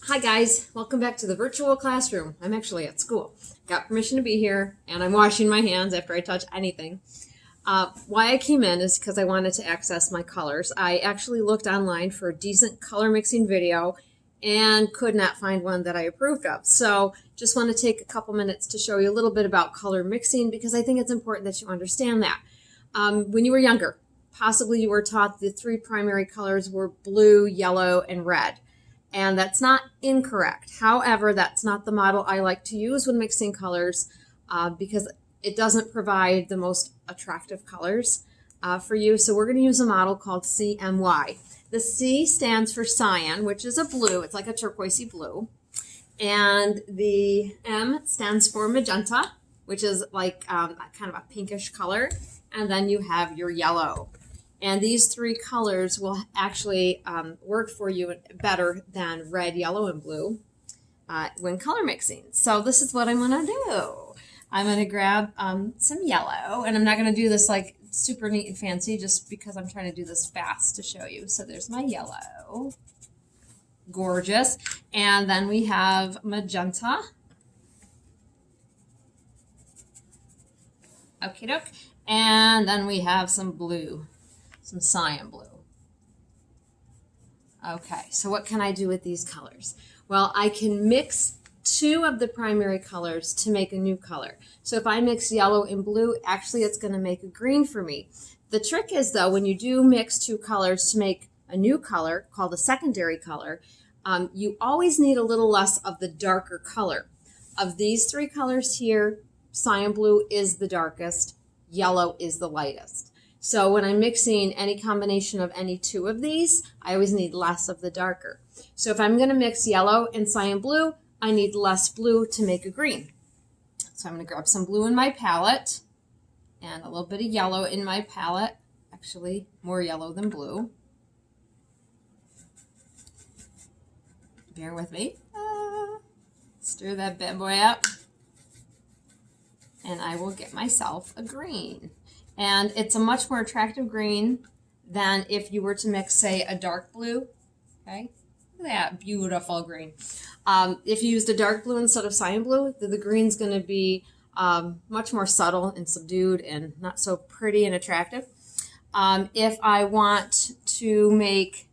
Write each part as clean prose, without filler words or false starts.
Hi guys, welcome back to the virtual classroom. I'm actually at school. Got permission to be here and I'm washing my hands after I touch anything. Why I came in is because I wanted to access my colors. I actually looked online for a decent color mixing video and could not find one that I approved of. So just want to take a couple minutes to show you a little bit about color mixing because I think it's important that you understand that. When you were younger, possibly you were taught the three primary colors were blue, yellow, and red. And that's not incorrect. However, that's not the model I like to use when mixing colors because it doesn't provide the most attractive colors for you. So we're going to use a model called CMY. The C stands for cyan, which is a blue. It's like a turquoisey blue. And the M stands for magenta, which is like kind of a pinkish color. And then you have your yellow. And these three colors will actually work for you better than red, yellow, and blue when color mixing. So this is what I'm going to do. I'm going to grab some yellow, and I'm not going to do this like super neat and fancy just because I'm trying to do this fast to show you. So there's my yellow. Gorgeous. And then we have magenta. Okie doke. And then we have some blue. Some cyan blue. Okay, so what can I do with these colors? Well, I can mix two of the primary colors to make a new color. So if I mix yellow and blue, actually it's going to make a green for me. The trick is though, when you do mix two colors to make a new color called a secondary color, you always need a little less of the darker color. Of these three colors here, cyan blue is the darkest, yellow is the lightest. So when I'm mixing any combination of any two of these, I always need less of the darker. So if I'm going to mix yellow and cyan blue, I need less blue to make a green. So I'm going to grab some blue in my palette and a little bit of yellow in my palette. Actually, more yellow than blue. Bear with me. Stir that bad boy up. And I will get myself a green. And it's a much more attractive green than if you were to mix, say, a dark blue. Okay, look at that beautiful green. If you used a dark blue instead of cyan blue, the green's going to be much more subtle and subdued and not so pretty and attractive. If I want to make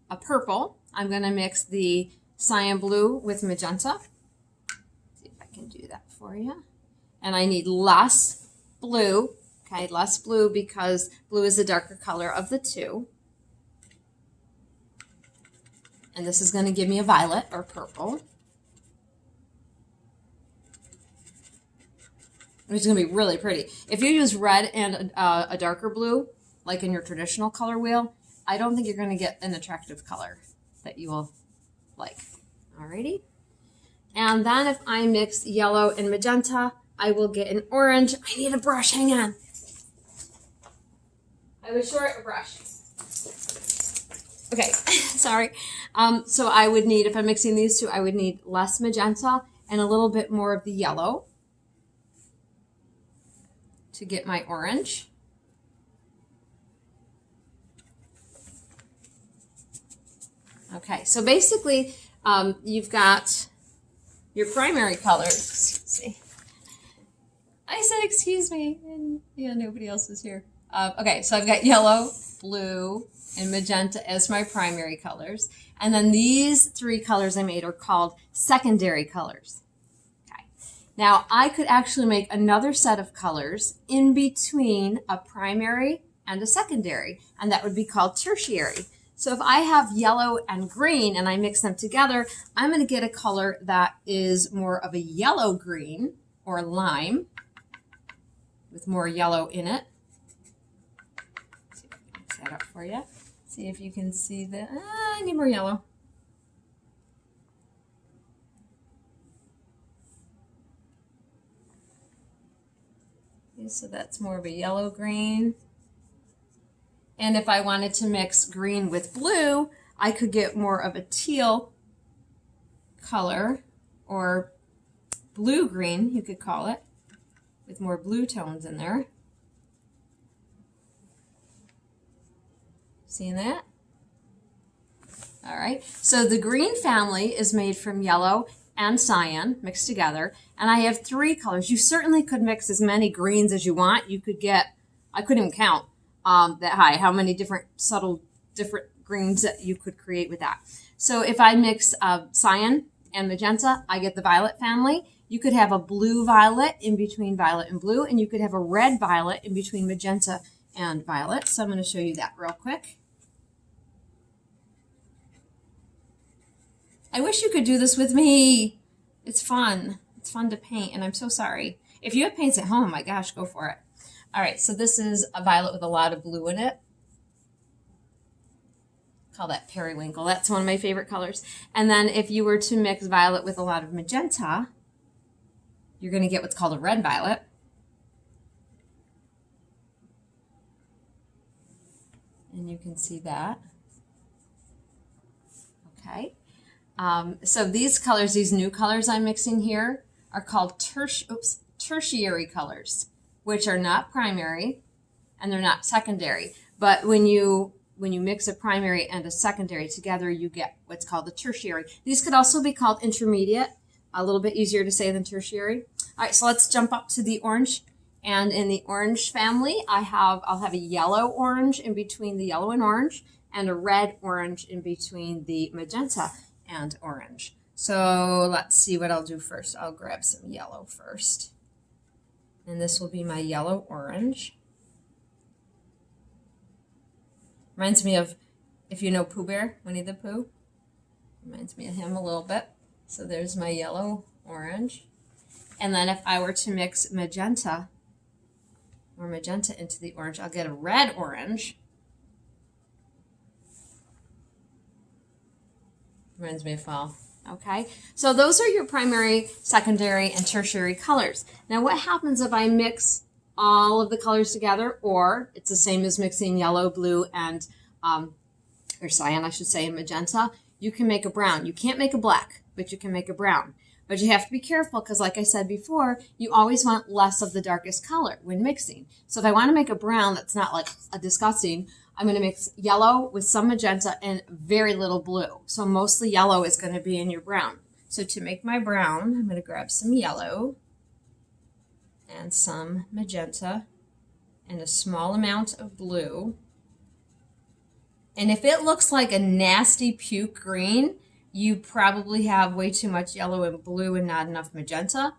a purple, I'm going to mix the cyan blue with magenta. See if I can do that for you. And I need less blue. Okay, less blue because blue is the darker color of the two. And this is going to give me a violet or purple. Which is going to be really pretty. If you use red and a darker blue, like in your traditional color wheel, I don't think you're going to get an attractive color that you will like. Alrighty. And then if I mix yellow and magenta, I will get an orange. I need a brush, hang on. I was short a brush. Okay, sorry. So I would need, if I'm mixing these two, I would need less magenta and a little bit more of the yellow to get my orange. Okay, so basically you've got your primary colors. Let's see. I said excuse me, and yeah, nobody else is here. Okay, so I've got yellow, blue, and magenta as my primary colors. And then these three colors I made are called secondary colors. Okay. Now, I could actually make another set of colors in between a primary and a secondary, and that would be called tertiary. So if I have yellow and green and I mix them together, I'm going to get a color that is more of a yellow green or lime with more yellow in it. That up for you. See if you can see that. I need more yellow. Okay, so that's more of a yellow green. And if I wanted to mix green with blue, I could get more of a teal color or blue green, you could call it, with more blue tones in there. Seeing that? All right, so the green family is made from yellow and cyan mixed together, and I have 3 colors. You certainly could mix as many greens as you want. You could get, I couldn't even count that high, how many different subtle different greens that you could create with that. So if I mix cyan and magenta, I get the violet family. You could have a blue violet in between violet and blue, and you could have a red violet in between magenta and violet. So I'm going to show you that real quick. I wish you could do this with me. It's fun. It's fun to paint, and I'm so sorry. If you have paints at home, my gosh, go for it. All right, so this is a violet with a lot of blue in it. Call that periwinkle. That's one of my favorite colors. And then if you were to mix violet with a lot of magenta, you're going to get what's called a red violet. And you can see that. Okay. So these colors, these new colors I'm mixing here, are called tertiary colors, which are not primary and they're not secondary. But when you mix a primary and a secondary together, you get what's called the tertiary. These could also be called intermediate, a little bit easier to say than tertiary. All right, so let's jump up to the orange. And in the orange family, I'll have a yellow orange in between the yellow and orange, and a red orange in between the magenta and orange. So let's see what I'll do first. I'll grab some yellow first. And this will be my yellow orange. Reminds me of, if you know Pooh Bear, Winnie the Pooh. Reminds me of him a little bit. So there's my yellow orange. And then if I were to mix magenta into the orange, I'll get a red orange. Reminds me of fall. Okay, so those are your primary, secondary, and tertiary colors. Now what happens if I mix all of the colors together, or it's the same as mixing yellow, blue, and or cyan, I should say, and magenta? You can make a brown. You can't make a black, but you can make a brown. But you have to be careful because, like I said before, you always want less of the darkest color when mixing. So if I want to make a brown that's not like a disgusting, I'm going to mix yellow with some magenta and very little blue. So mostly yellow is going to be in your brown. So to make my brown, I'm going to grab some yellow and some magenta and a small amount of blue. And if it looks like a nasty puke green, you probably have way too much yellow and blue and not enough magenta.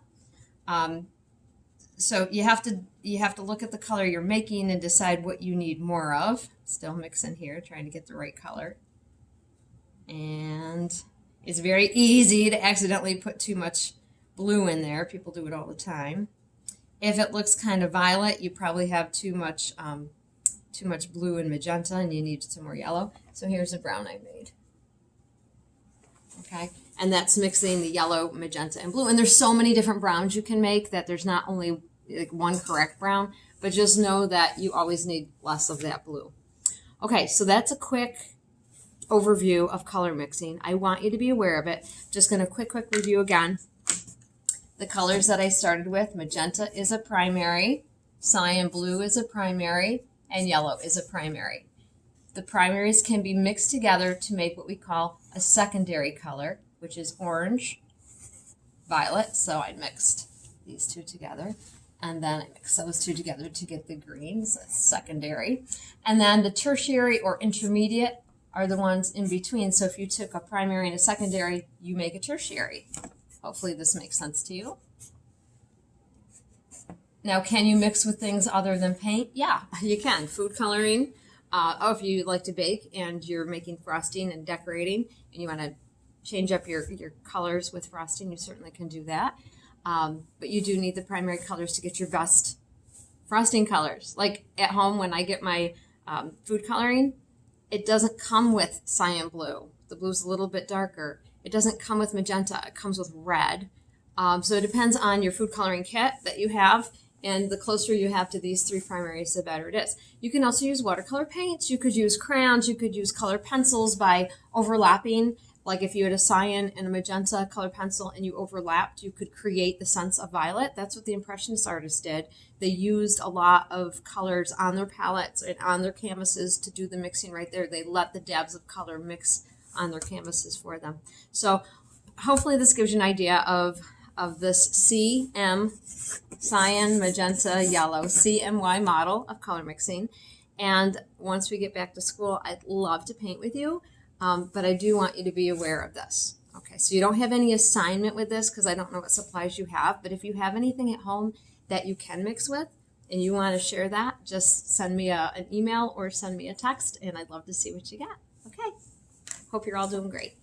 So you have to look at the color you're making and decide what you need more of. Still mixing here, trying to get the right color. And it's very easy to accidentally put too much blue in there. People do it all the time. If it looks kind of violet, you probably have too much blue and magenta and you need some more yellow. So here's a brown I made. Okay, and that's mixing the yellow, magenta, and blue. And there's so many different browns you can make that there's not only like one correct brown, but just know that you always need less of that blue. Okay, so that's a quick overview of color mixing. I want you to be aware of it. Just going to quick review again. The colors that I started with: magenta is a primary, cyan blue is a primary, and yellow is a primary. The primaries can be mixed together to make what we call a secondary color, which is orange, violet. So I mixed these two together, and then I mixed those two together to get the greens, that's secondary. And then the tertiary or intermediate are the ones in between. So if you took a primary and a secondary, you make a tertiary. Hopefully this makes sense to you. Now, can you mix with things other than paint? Yeah, you can. Food coloring. If you like to bake and you're making frosting and decorating and you want to change up your colors with frosting, you certainly can do that. But you do need the primary colors to get your best frosting colors. Like at home when I get my food coloring, it doesn't come with cyan blue. The blue's a little bit darker. It doesn't come with magenta. It comes with red. So it depends on your food coloring kit that you have. And the closer you have to these 3 primaries, the better it is. You can also use watercolor paints. You could use crayons. You could use color pencils by overlapping. Like if you had a cyan and a magenta color pencil and you overlapped, you could create the sense of violet. That's what the Impressionist artists did. They used a lot of colors on their palettes and on their canvases to do the mixing right there. They let the dabs of color mix on their canvases for them. So hopefully this gives you an idea of this CM, cyan, magenta, yellow, CMY model of color mixing. And once we get back to school, I'd love to paint with you, but I do want you to be aware of this. Okay, so you don't have any assignment with this because I don't know what supplies you have, but if you have anything at home that you can mix with and you want to share that, just send me an email or send me a text, and I'd love to see what you got. Okay, hope you're all doing great.